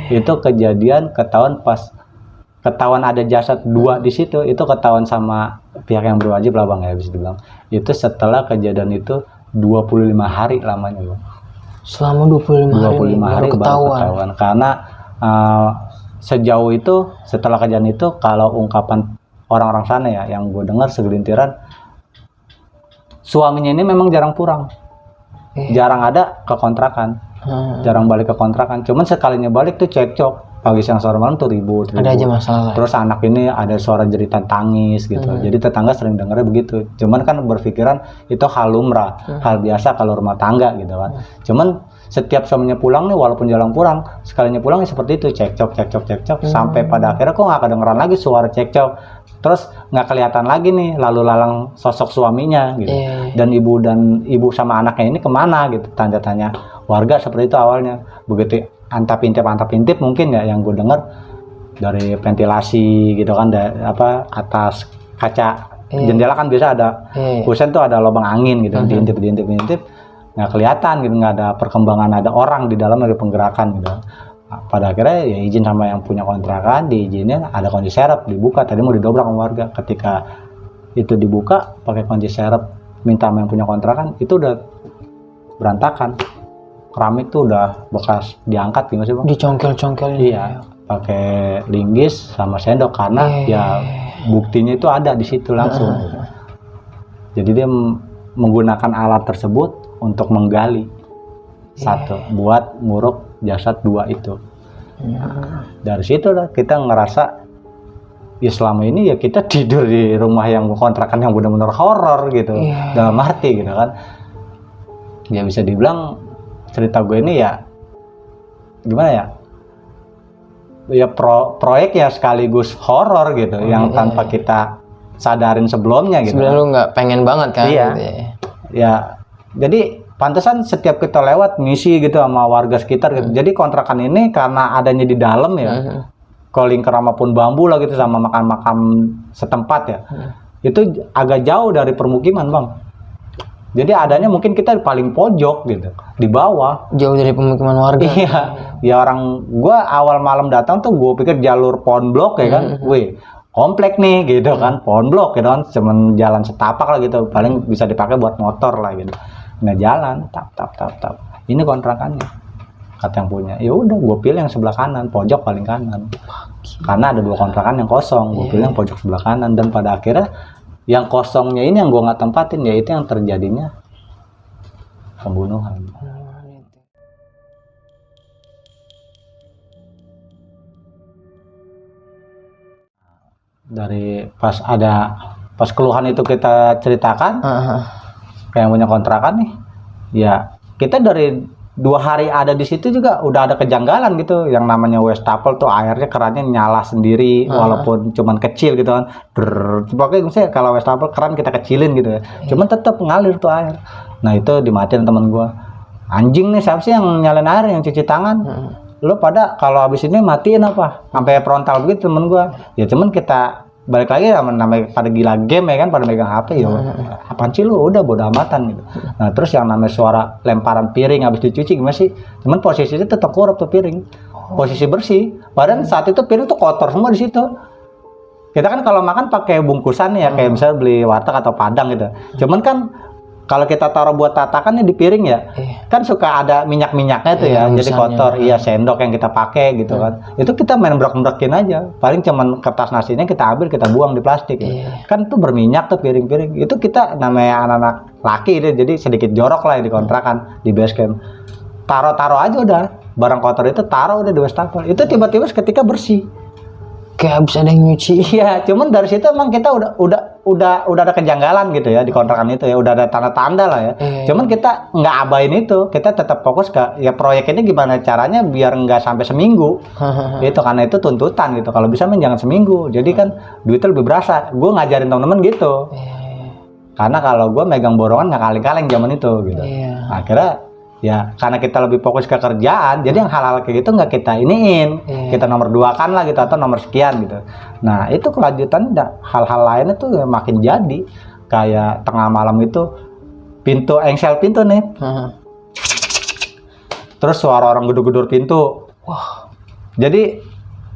Itu kejadian ketahuan ada jasad 2 di situ, itu ketahuan sama pihak yang berwajib lah bang ya bisa dibilang. Itu setelah kejadian itu 25 hari lamanya bang. Selama 25 hari baru ketahuan. Karena sejauh itu setelah kejadian itu, kalau ungkapan orang-orang sana ya yang gue dengar segelintiran, suaminya ini memang jarang pulang, jarang ada ke kontrakan, jarang balik ke kontrakan. Cuman sekalinya balik tuh cekcok, pagi siang sore malam tuh ribut. Ada aja masalah. Terus anak ini ada suara jeritan tangis gitu. Jadi tetangga sering dengarnya begitu. Cuman kan berpikiran itu hal lumrah, hal biasa kalau rumah tangga gitu kan. Cuman setiap suaminya pulang nih, walaupun jarang pulang, sekalinya pulang ya seperti itu, cekcok sampai pada akhirnya kok nggak kedengeran lagi suara cekcok. Terus nggak kelihatan lagi nih lalu lalang sosok suaminya gitu. Dan ibu sama anaknya ini kemana gitu, tanya warga seperti itu awalnya. Begitu antap intip mungkin ya yang gue dengar dari ventilasi gitu kan, atas kaca jendela kan biasa ada kusen tuh ada lubang angin gitu, diintip. nggak kelihatan gitu, nggak ada perkembangan ada orang di dalam lagi penggerakan gitu. Nah, pada akhirnya ya izin sama yang punya kontrakan, diizinin ada kunci serep dibuka, tadi mau didobrak sama warga. Ketika itu dibuka pakai kunci serep, minta sama yang punya kontrakan, itu udah berantakan, keramik tuh udah bekas diangkat gitu sih bang. Dicongkel-congkelin. Iya, pakai linggis sama sendok karena ya buktinya itu ada di situ langsung. Jadi dia menggunakan alat tersebut untuk menggali satu, buat nguruk jasad dua itu. Nah, dari situ lah kita ngerasa ya selama ini ya kita tidur di rumah yang kontrakan yang benar-benar horor gitu, dalam arti gitu kan. Ya bisa dibilang cerita gue ini ya gimana ya? Ya proyek ya sekaligus horor gitu, yang tanpa kita sadarin sebelumnya gitu. Sebenarnya lu nggak pengen banget kan? Iya. Gitu ya. Ya, jadi pantesan setiap kita lewat misi gitu sama warga sekitar gitu. Jadi kontrakan ini karena adanya di dalam ya, kalau lingkar pun bambu lah gitu sama makam-makam setempat ya, itu agak jauh dari permukiman bang. Jadi adanya mungkin kita paling pojok gitu, di bawah. Jauh dari pemukiman warga. Iya, ya orang gua awal malam datang tuh gua pikir jalur pohon blok ya kan, wih komplek nih gitu kan, pohon blok gitu kan, cuman jalan setapak lah gitu, paling bisa dipakai buat motor lah gitu. Nah jalan, tap. Ini kontrakannya, kata yang punya. Ya udah, gua pilih yang sebelah kanan, pojok paling kanan. Karena ada 2 kontrakan yang kosong, gua pilih yang pojok sebelah kanan dan pada akhirnya yang kosongnya ini yang gua nggak tempatin, yaitu yang terjadinya pembunuhan. Dari pas keluhan itu kita ceritakan kayak yang punya kontrakan nih, ya kita dari 2 hari ada di situ juga udah ada kejanggalan gitu. Yang namanya wastafel tuh airnya kerannya nyala sendiri walaupun cuman kecil gitu kan. Pokoknya misalnya kalau wastafel keran kita kecilin gitu ya, cuman tetap ngalir tuh air. Nah itu dimatiin temen gua. Anjing nih, siapa sih yang nyalain air, yang cuci tangan? Lu pada kalau habis ini matiin apa? Sampai frontal begitu temen gua. Ya cuman kita balik lagi sama namanya pada gila game ya kan, pada megang HP ya. Apaan sih lu, udah bodo amatan gitu. Nah, terus yang namanya suara lemparan piring habis dicuci gimana sih? Cuman posisinya tetap korup tuh piring. Posisi bersih. Padahal saat itu piring tuh kotor semua di situ. Kita kan kalau makan pakai bungkusan ya, kayak misalnya beli warteg atau Padang gitu. Cuman kan kalau kita taruh buat tatakan di piring ya, kan suka ada minyak-minyaknya tuh ya, jadi kotor. Iya, sendok yang kita pakai gitu kan. Itu kita main brek-brekin aja. Paling cuman kertas nasinya kita ambil, kita buang di plastik. Kan tuh berminyak tuh piring-piring. Itu kita namanya anak-anak laki deh, jadi sedikit jorok lah di kontrakan, di base camp. Taruh-taruh aja udah. Barang kotor itu taruh udah di wastafel. Itu tiba-tiba seketika bersih. Kayak habis ada yang nyuci. Iya, cuman dari situ emang kita udah ada kejanggalan gitu ya di kontrakan itu ya, udah ada tanda-tanda lah ya. Cuman kita nggak abain itu, kita tetap fokus ke ya proyek ini gimana caranya biar nggak sampai seminggu. Itu karena itu tuntutan gitu. Kalau bisa jangan seminggu. Jadi kan duitnya lebih berasa. Gue ngajarin temen-temen gitu. Karena kalau gue megang borongan nggak kaleng-kaleng zaman itu gitu. Akhirnya ya karena kita lebih fokus ke kerjaan, jadi yang hal-hal kayak gitu nggak kita iniin, kita nomor 2 kan lah gitu atau nomor sekian gitu. Nah itu kelanjutan hal-hal lainnya tuh ya makin jadi, kayak tengah malam itu pintu engsel pintu nih, terus suara orang gedor-gedor pintu. Jadi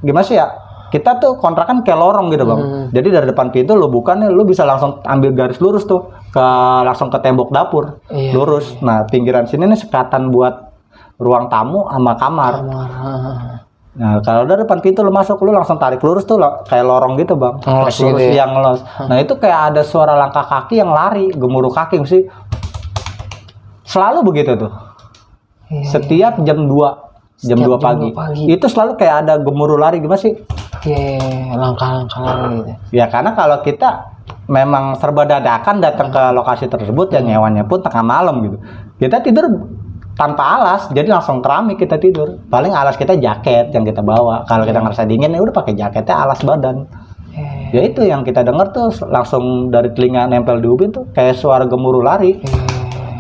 gimana sih ya? Kita tuh kontrakan kayak lorong gitu bang. Jadi dari depan pintu lu buka nih, lu bisa langsung ambil garis lurus tuh langsung ke tembok dapur, lurus. Nah pinggiran sini nih sekatan buat ruang tamu sama kamar. Nah kalau dari depan pintu lu masuk, lu langsung tarik lurus tuh kayak lorong gitu bang. Lurus gitu ya? Yang ngelos. Nah itu kayak ada suara langkah kaki yang lari, gemuruh kaki mesti. Selalu begitu tuh. Setiap jam 2 pagi. Itu selalu kayak ada gemuruh lari gimana sih? Langkah-langkah lari gitu. Ya karena kalau kita memang serba dadakan datang ke lokasi tersebut ya, nyewanya pun tengah malam gitu. Kita tidur tanpa alas, jadi langsung keramik kita tidur. Paling alas kita jaket yang kita bawa. Kalau kita ngerasa dingin ya udah pakai jaketnya alas badan. Ya itu yang kita dengar tuh langsung dari telinga nempel di ubin tuh kayak suara gemuruh lari.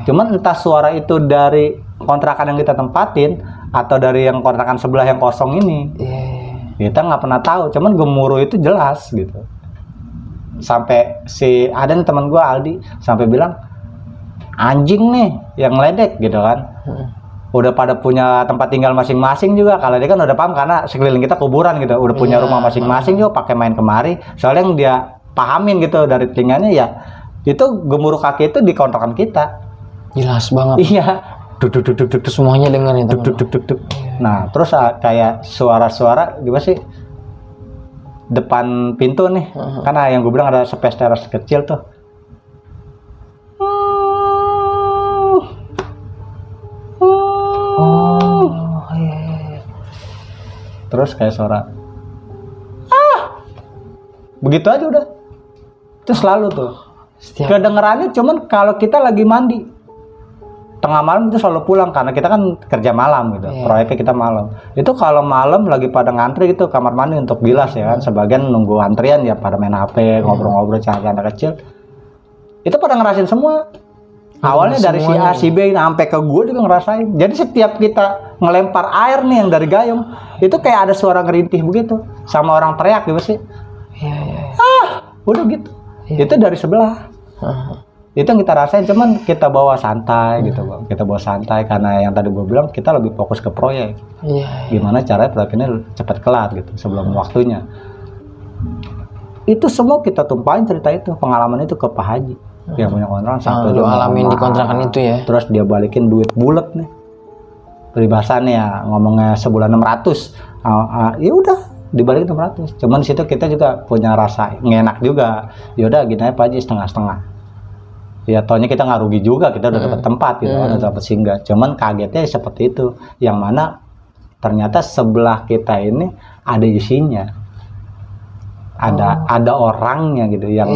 Cuman entah suara itu dari kontrakan yang kita tempatin atau dari yang kontrakan sebelah yang kosong ini. Kita nggak pernah tahu, cuman gemuruh itu jelas gitu. Sampai ada nih teman gue Aldi sampai bilang, anjing nih yang ledek gitu kan. Udah pada punya tempat tinggal masing-masing juga. Kalau dia kan udah paham karena sekeliling kita kuburan gitu. Udah punya rumah masing-masing juga pakai main kemari. Soalnya yang dia pahamin gitu dari telinganya ya itu gemuruh kaki itu di kontrakan kita. Jelas banget. Iya. Duk duk duk duk duk. Semuanya dengar itu. Duk duk duk duk. Nah, terus kayak suara-suara gimana sih? Depan pintu nih. Karena yang gue bilang ada space teras kecil tuh. Terus kayak suara begitu aja udah. Itu selalu tuh. Kedengerannya cuman kalau kita lagi mandi. Tengah malam itu selalu pulang karena kita kan kerja malam gitu. Proyeknya kita malam. Itu kalau malam lagi pada ngantri gitu kamar mandi untuk bilas ya kan. Sebagian nunggu antrian ya pada main HP, ngobrol-ngobrol canda-canda kecil. Itu pada ngerasain semua. Awalnya dari si A, si B sampai ke gue juga ngerasain. Jadi setiap kita ngelempar air nih yang dari gayung, itu kayak ada suara ngerintih begitu. Sama orang teriak gitu sih. Udah gitu. Itu dari sebelah. Itu yang kita rasain, cuman kita bawa santai gitu Bang. Kita bawa santai karena yang tadi gue bilang kita lebih fokus ke proyek. Gimana caranya proyek ini cepat kelar gitu sebelum waktunya. Itu semua kita tumpahin cerita itu, pengalaman itu ke Pak Haji. Yang punya kontrakan sampai lu alamin di kontrakan itu ya. Terus dia balikin duit bulat nih. Peribahasannya ya, ngomongnya sebulan 600. Ya udah dibalikin 600. Cuman di situ kita juga punya rasa ngenak juga. Ya udah gini aja Pak Haji setengah-setengah. Ya tohnya kita nggak rugi juga, kita udah dapat tempat gitu, udah dapat singgah. Cuman kagetnya seperti itu. Yang mana ternyata sebelah kita ini ada isinya. Ada orangnya gitu yang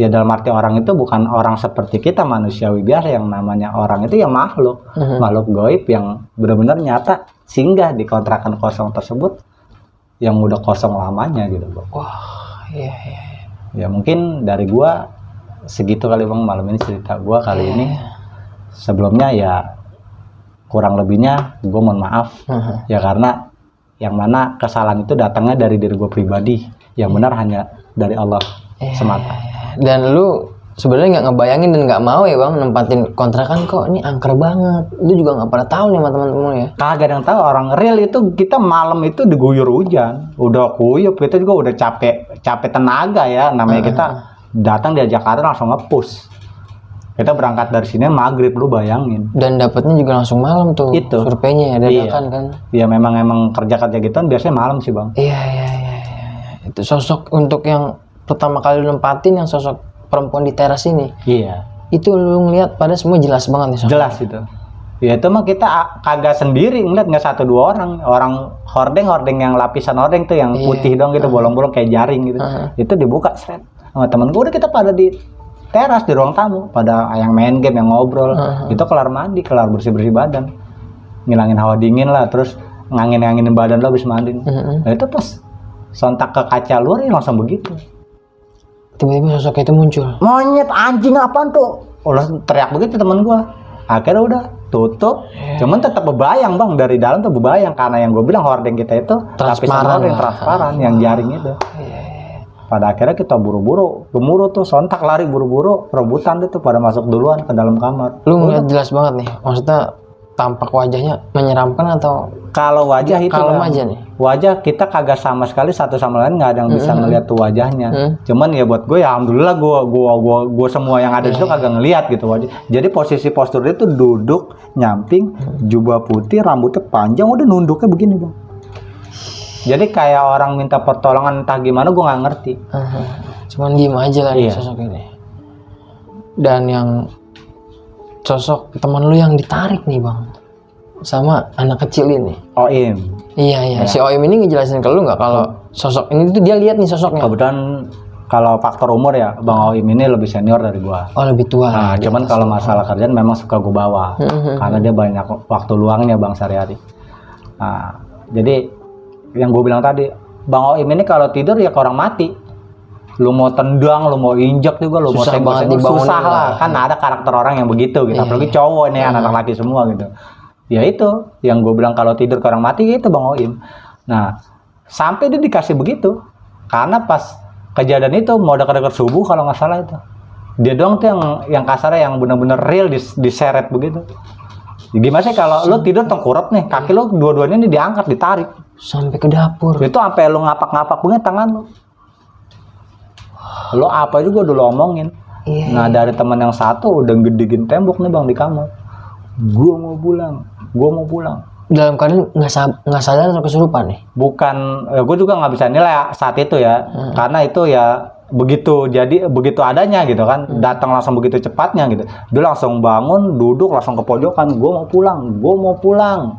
ya dalam arti orang itu bukan orang seperti kita manusiawi biasa, yang namanya orang itu ya makhluk gaib yang benar-benar nyata singgah di kontrakan kosong tersebut yang udah kosong lamanya gitu Bang. Ya mungkin dari gua segitu kali Bang malam ini cerita gua kali ini. Sebelumnya ya kurang lebihnya gua mohon maaf ya karena yang mana kesalahan itu datangnya dari diri gua pribadi, yang benar hanya dari Allah semata. Dan lu sebenarnya nggak ngebayangin dan nggak mau ya Bang nempatin kontrakan kok ini angker banget. Lu juga nggak pada tahu nih sama teman-teman ya. Kagak ada yang tahu, orang real itu kita malam itu diguyur hujan. Udah kuyup, kita juga udah capek tenaga ya. Namanya kita datang dari Jakarta langsung nge-push. Kita berangkat dari sini maghrib, lu bayangin. Dan dapatnya juga langsung malam tuh. Itu surveinya ya dadakan kan. Iya memang kerja-kerja gitu kan biasanya malam sih Bang. Iya. Itu sosok untuk yang pertama kali lu nempatin yang sosok perempuan di teras ini. Iya. Itu lu ngeliat pada semua jelas banget nih sosok. Jelas itu. Ya itu mah kita kagak sendiri ngeliat, nggak satu dua orang hordeng yang lapisan hordeng tuh yang putih dong gitu, bolong-bolong kayak jaring gitu. Itu dibuka seret sama temen gue, udah kita pada di teras di ruang tamu pada yang main game, yang ngobrol. Itu kelar mandi, kelar bersih-bersih badan, ngilangin hawa dingin lah, terus ngangin-nganginin badan lo habis mandi. Nah itu pas sontak ke kaca luar ya langsung begitu. Tiba-tiba sosok itu muncul. Monyet anjing apaan tuh? Udah teriak begitu teman gua. Akhirnya udah tutup. Cuman tetap bebayang Bang, dari dalam tuh bebayang karena yang gue bilang hordeng kita itu lapisan transparan yang jaring itu. Pada akhirnya kita buru-buru gemuruh tuh, sontak lari buru-buru, rebutan tuh pada masuk duluan ke dalam kamar. Lu ngeliat jelas banget nih. Maksudnya tampak wajahnya menyeramkan atau kalau wajah itu kalem aja nih? Wajah kita kagak sama sekali satu sama lain, nggak ada yang bisa ngeliat tuh wajahnya. Cuman ya buat gue ya alhamdulillah gue semua yang ada di situ kagak ngeliat gitu wajah. Jadi posisi postur itu duduk nyamping, jubah putih, rambutnya panjang, udah nunduknya begini Bang. Jadi kayak orang minta pertolongan entah gimana, gue nggak ngerti. Cuman diem aja lah sosok ini. Dan yang sosok teman lu yang ditarik nih Bang sama anak kecil ini, Oim. Iya. Si Oim ini ngejelasin ke lu nggak kalau sosok ini tuh dia lihat nih sosoknya? Kebetulan kalau faktor umur ya Bang Oim ini lebih senior dari gua. Oh lebih tua. Nah, cuman kalau masalah kerjaan memang suka gua bawa karena dia banyak waktu luangnya Bang sehari-hari. Nah, jadi yang gua bilang tadi, Bang Oim ini kalau tidur ya kayak orang mati. Lu mau tendang, lu mau injek juga, lu susah mau banget senggol, susah lah. Kan ada karakter orang yang begitu gitu. Apalagi cowok ini anak laki semua gitu. Ya itu yang gue bilang kalau tidur ke orang mati itu Bang Oim. Nah sampai dia dikasih begitu karena pas kejadian itu mau dekat-dekat subuh kalau nggak salah itu Dia doang tuh yang kasarnya yang benar-benar real diseret begitu. Gimana sih kalau lu tidur tengkurap nih, kaki lu dua-duanya ini diangkat, ditarik sampai ke dapur. itu sampai lu ngapak-ngapak punya tangan lu. Lu apa juga dulu omongin. Iya. Nah dari teman yang satu udah gedein tembok nih bang di kamar. Gua mau pulang. Dalam keadaan nggak sadar atau kesurupan nih? Bukan, gue juga nggak bisa nilai saat itu ya, karena itu ya begitu adanya gitu kan, datang langsung begitu cepatnya gitu. Dia langsung bangun, duduk langsung ke pojokan, gue mau pulang,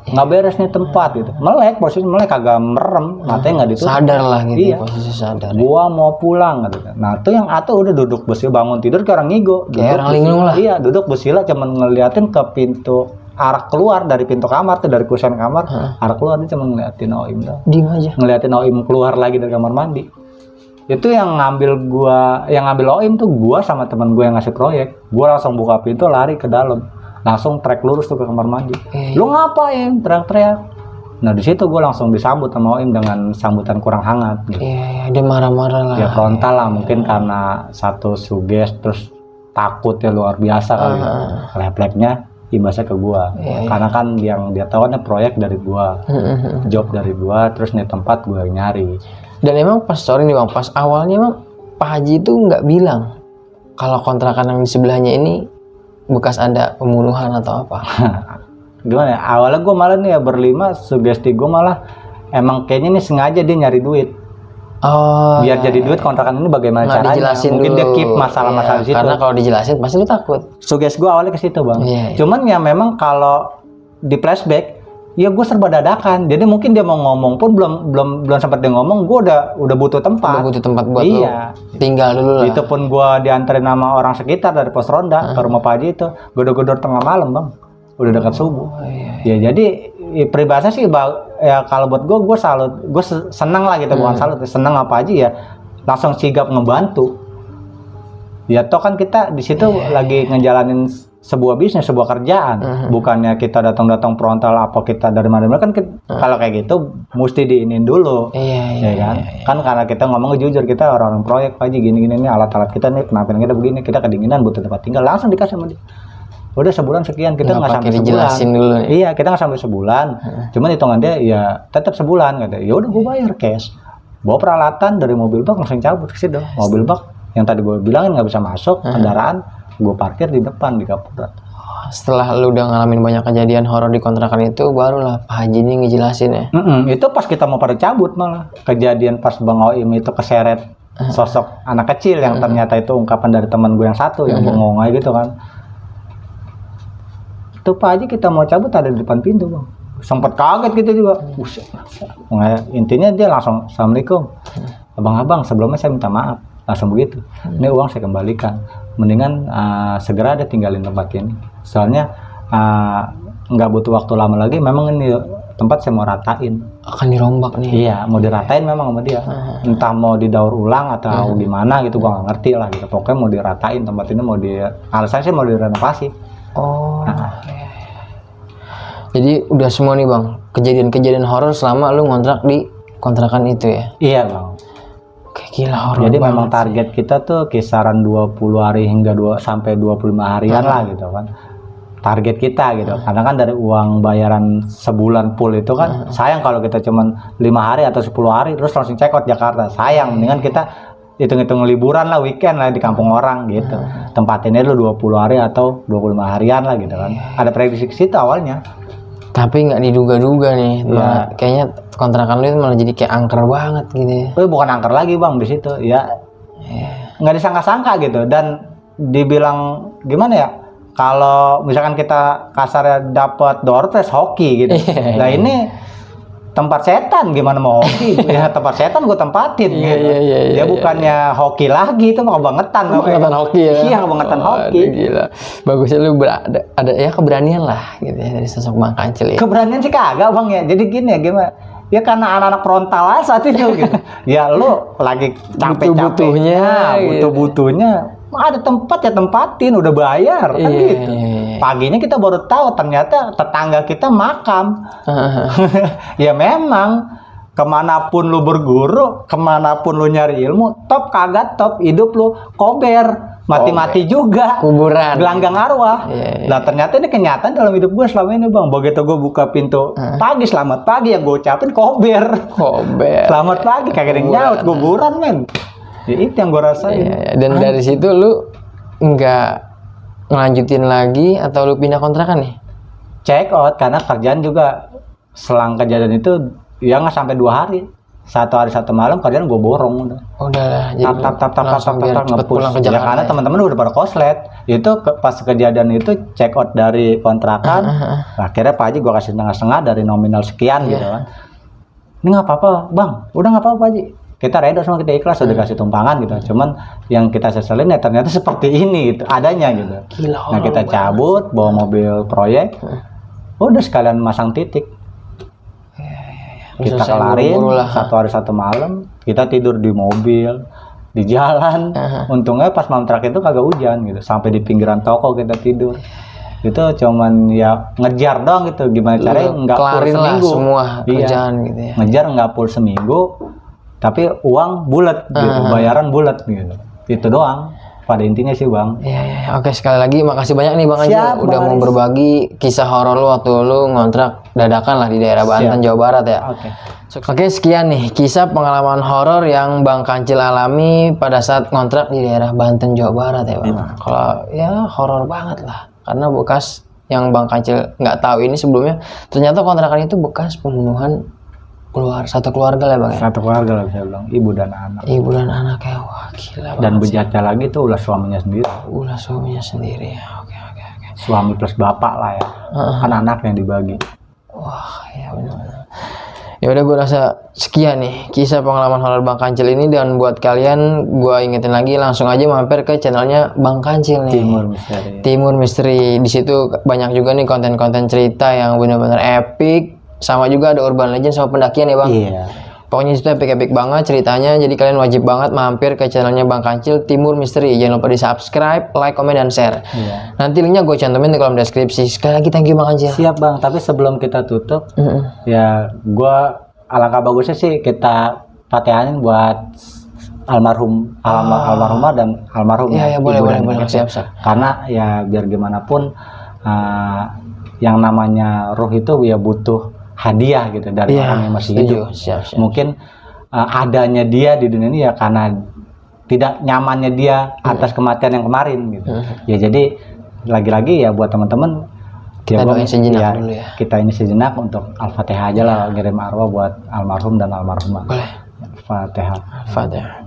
nggak beres nih tempat gitu. Posisi melek kagak merem, matanya nggak ditutup. Sadar lah gitu, Iya. posisi sadar. Gua mau pulang gitu. Nah tuh yang atau udah duduk bersila, bangun tidur kayak orang ngigo, Kayak orang linglung lah. Iya, duduk bersila cuman ngeliatin ke pintu arah keluar dari pintu kamar tuh, dari kusen kamar arah keluar, dia cuma ngeliatin Oim doang. Diem aja. Ngeliatin Oim keluar lagi dari kamar mandi. Itu yang ngambil Oim tuh gua sama teman gue yang ngasih proyek. Gua langsung buka pintu, lari ke dalam, langsung trek lurus tuh ke kamar mandi. Lu ngapain? Teriak-teriak. Nah di situ gue langsung disambut sama Oim dengan sambutan kurang hangat. Gitu. Iya, dia marah-marah lah. Ya frontal lah, mungkin karena satu suges terus takutnya luar biasa kali. Refleksnya imbasnya ke gua. Karena kan yang dia tahu kan proyek dari gua, job dari gua, terus nih tempat gua yang nyari. Dan emang pas sorry nih bang, pas awalnya emang Pak Haji itu nggak bilang kalau kontrakan yang di sebelahnya ini bekas ada pembunuhan atau apa? Gimana ya? Awalnya gua malah nih ya berlima, sugesti gua malah emang kayaknya nih sengaja dia nyari duit. Oh, Biar jadi duit kontrakan ini bagaimana nggak caranya? dijelasin Mungkin dulu. dia keep masalah-masalah di situ. Karena kalau dijelasin pasti lu takut. Suges gue awalnya ke situ bang. Iya. Cuman ya memang kalau di flashback, ya gue serba dadakan. Jadi mungkin dia mau ngomong pun belum sempat dia ngomong, gue udah butuh tempat. Udah butuh tempat buat iya. lu tinggal dulu lah. Itu pun gue dianterin sama orang sekitar dari pos ronda ke rumah Pak Haji itu, gedor-gedor tengah malam bang, udah dekat subuh. Ya jadi peribahasa sih ya kalau buat gue salut, gue senang lah gitu, bukan salut, senang apa aja ya langsung sigap ngebantu. Ya toh kan kita di situ lagi ngejalanin sebuah bisnis, sebuah kerjaan, bukannya kita datang frontal apa kita dari mana-mana kan kalau kayak gitu mesti diinin dulu. Ya kan? Kan karena kita ngomong jujur, kita orang proyek Pak Haji gini-gini nih, alat-alat kita nih, penampilan kita begini, kita kedinginan butuh tempat tinggal, langsung dikasih sama dia. Udah sebulan sekian, kita nggak sampai sebulan. Dulu nih. Iya, kita nggak sampai sebulan. Cuman hitungan dia ya tetap sebulan kata. Ya udah gue bayar cash. Bawa peralatan dari mobil bak langsung cabut ke situ. Mobil bak yang tadi gue bilangin nggak bisa masuk, kendaraan gue parkir di depan di Kapura. Setelah lu udah ngalamin banyak kejadian horor di kontrakan itu, barulah Pak Haji ini ngejelasin ya. Itu pas kita mau pada cabut malah. Kejadian pas Bang Oim itu keseret sosok anak kecil yang ternyata itu ungkapan dari teman gue yang satu yang bengong aja gitu kan. Tuh Pak Haji kita mau cabut ada di depan pintu bang, sempat kaget gitu juga. Intinya dia langsung assalamualaikum, abang-abang sebelumnya saya minta maaf, langsung begitu. Ini uang saya kembalikan, mendingan segera ada tinggalin tempat ini, soalnya nggak butuh waktu lama lagi. Memang ini tempat saya mau ratain, akan dirombak nih. Iya mau diratain memang sama dia, entah mau didaur ulang atau gimana gitu gua nggak ngerti lah gitu. Pokoknya mau diratain tempat ini, alasannya sih mau direnovasi. Jadi udah semua nih bang, kejadian-kejadian horor selama lu ngontrak di kontrakan itu ya? Iya bang. Kayak gila horor. Jadi memang target kita tuh kisaran 20 hari hingga 25 harian lah gitu kan. Target kita gitu. Karena kan dari uang bayaran sebulan full itu kan sayang kalau kita cuman 5 hari atau 10 hari terus langsung check out Jakarta. Sayang, mendingan kita hitung-hitung liburan lah, weekend lah di kampung orang gitu. Tempatinnya dulu 20 hari atau 25 harian lah gitu kan. Ada prediksi ke situ awalnya. Tapi nggak diduga-duga nih, kayaknya kontrakan lu itu malah jadi kayak angker banget gitu ya. Bukan angker lagi bang di situ, ya nggak disangka-sangka gitu. Dan dibilang gimana ya, kalau misalkan kita kasarnya dapat door prize hoki gitu. Nah ini tempat setan, gimana mau hoki? Ya tempat setan gue tempatin gitu. Dia bukannya hoki lagi, itu mau kebangetan. Kebangetan hoki ya. Iya, kebangetan hoki. Gila. Bagusnya lu ada ya keberanian lah gitu ya dari sosok Bang Kancil ya. Keberanian sih kagak bang ya. Jadi gini ya, gimana? Ya karena anak-anak frontal aja saat itu gitu. Ya lu lagi capek-capeknya, butuh-butuhnya. Ada tempat ya tempatin, udah bayar kan gitu. Paginya kita baru tahu ternyata tetangga kita makam. Ya memang kemanapun lu berguru, kemanapun lu nyari ilmu, top kagak top, hidup lu kober, mati-mati juga. Kuburan. Gelanggang arwah. Iya. Nah ternyata ini kenyataan dalam hidup gue selama ini bang. Begitu gue buka pintu pagi, selamat pagi, yang gue ucapin kober. Kober. Selamat pagi, kagak ada yang nyaut, kuburan men. Ya, itu yang gue rasain. Iya. Dan dari situ lu nggak ngelanjutin lagi atau lu pindah kontrakan nih? Check out karena kerjaan juga selang kejadian itu ya nggak sampai 2 hari. 1 hari 1 malam kerjaan gue borong udah. Udahlah, jadi langsung biar cepet pulang ke Ya Jakarta. karena teman-teman udah pada koslet. Itu pas kejadian itu check out dari kontrakan. Akhirnya Pak Haji gue kasih setengah-setengah dari nominal sekian gitu kan. Ini nggak apa-apa bang, udah nggak apa-apa Pak Haji. Kita redo semua, kita ikhlas, udah kasih tumpangan gitu. Cuman yang kita seselin ya ternyata seperti ini gitu, adanya gitu. Gila, Nah kita cabut, bawa mobil proyek. Udah sekalian masang titik. Kita Selesai kelarin buru-buru lah. 1 hari 1 malam, kita tidur di mobil, di jalan. Untungnya pas malam terakhir itu kagak hujan gitu, sampai di pinggiran toko kita tidur. Itu cuman ya ngejar doang gitu, gimana caranya nggak full Kelarin lah seminggu. semua Iya. kerjaan gitu ya. Ngejar nggak full seminggu, tapi uang bulat gitu, bayaran bulat gitu. Itu doang. Pada intinya sih bang. Iya. Oke, sekali lagi makasih banyak nih Bang Anjil Siap, udah Bang mau Aris. berbagi kisah horor lu waktu lu ngontrak dadakan lah di daerah Banten, Jawa Barat ya. Oke. Oke, sekian nih kisah pengalaman horor yang Bang Kancil alami pada saat ngontrak di daerah Banten, Jawa Barat ya Bang. Kalau ya horor banget lah, karena bekas yang Bang Kancil nggak tahu ini sebelumnya, ternyata kontrakan itu bekas pembunuhan satu keluarga lah Bang ya. Satu keluarga lah bisa bilang, ibu dan anak. Ibu dan anaknya, wah gila Dan banget sih. bejatnya lagi tuh ulah suaminya sendiri. Ulah suaminya sendiri ya. Oke. Suami plus bapak lah ya. Kan anak yang dibagi. Wah, ya benar-benar. Ya udah, gue rasa sekian nih kisah pengalaman horor Bang Kancil ini, dan buat kalian gue ingetin lagi langsung aja mampir ke channelnya Bang Kancil nih. Timur Misteri. Timur Misteri. Di situ banyak juga nih konten-konten cerita yang benar-benar epic, sama juga ada urban legend sama pendakian ya Bang. Iya. Pokoknya itu epic-epic banget ceritanya, jadi kalian wajib banget mampir ke channelnya Bang Kancil Timur Misteri. Jangan lupa di subscribe, like, komen, dan share. Iya. Nanti linknya gue cantumin di kolom deskripsi. Sekali lagi thank you Bang Kancil. Siap bang, tapi sebelum kita tutup, ya gua alangkah bagusnya sih kita fatihain buat almarhumah dan almarhum. Iya, ibu boleh, dan boleh. anak Siap. kita. Karena ya biar gimana pun yang namanya ruh itu ya butuh hadiah gitu dari Iya, orang yang masih setuju. hidup. Siap. Mungkin adanya dia di dunia ini ya karena tidak nyamannya dia atas kematian yang kemarin gitu. Ya jadi lagi-lagi ya buat teman-teman Kita doain sejenak dulu ya. Kita ini sejenak untuk Al-Fatihah aja lah, ngirim arwah buat almarhum dan almarhumah. Boleh. Al-Fatihah. Fatihah.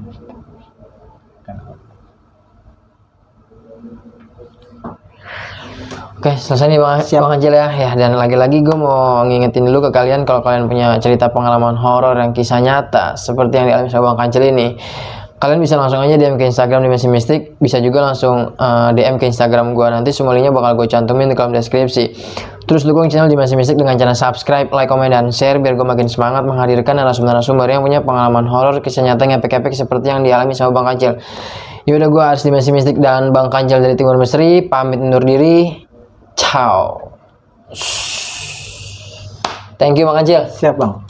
Oke, selesai nih Bang Anjil ya. Dan lagi-lagi gue mau ngingetin dulu ke kalian, kalau kalian punya cerita pengalaman horor yang kisah nyata seperti yang dialami sama Bang Kancil ini, kalian bisa langsung aja DM ke Instagram Dimensi Mistik, bisa juga langsung DM ke Instagram gue. Nanti semua linknya bakal gue cantumin di kolom deskripsi. Terus dukung channel Dimensi Mistik dengan cara subscribe, like, komen, dan share biar gue makin semangat menghadirkan narasumber-narasumber yang punya pengalaman horor kisah nyata yang epic-epic seperti yang dialami sama Bang Kancil. Yaudah, gue Aris Dimensi Mistik dan Bang Kancil dari Timur Misteri pamit undur diri. Ciao. Thank you Bang Kancil. Siap bang.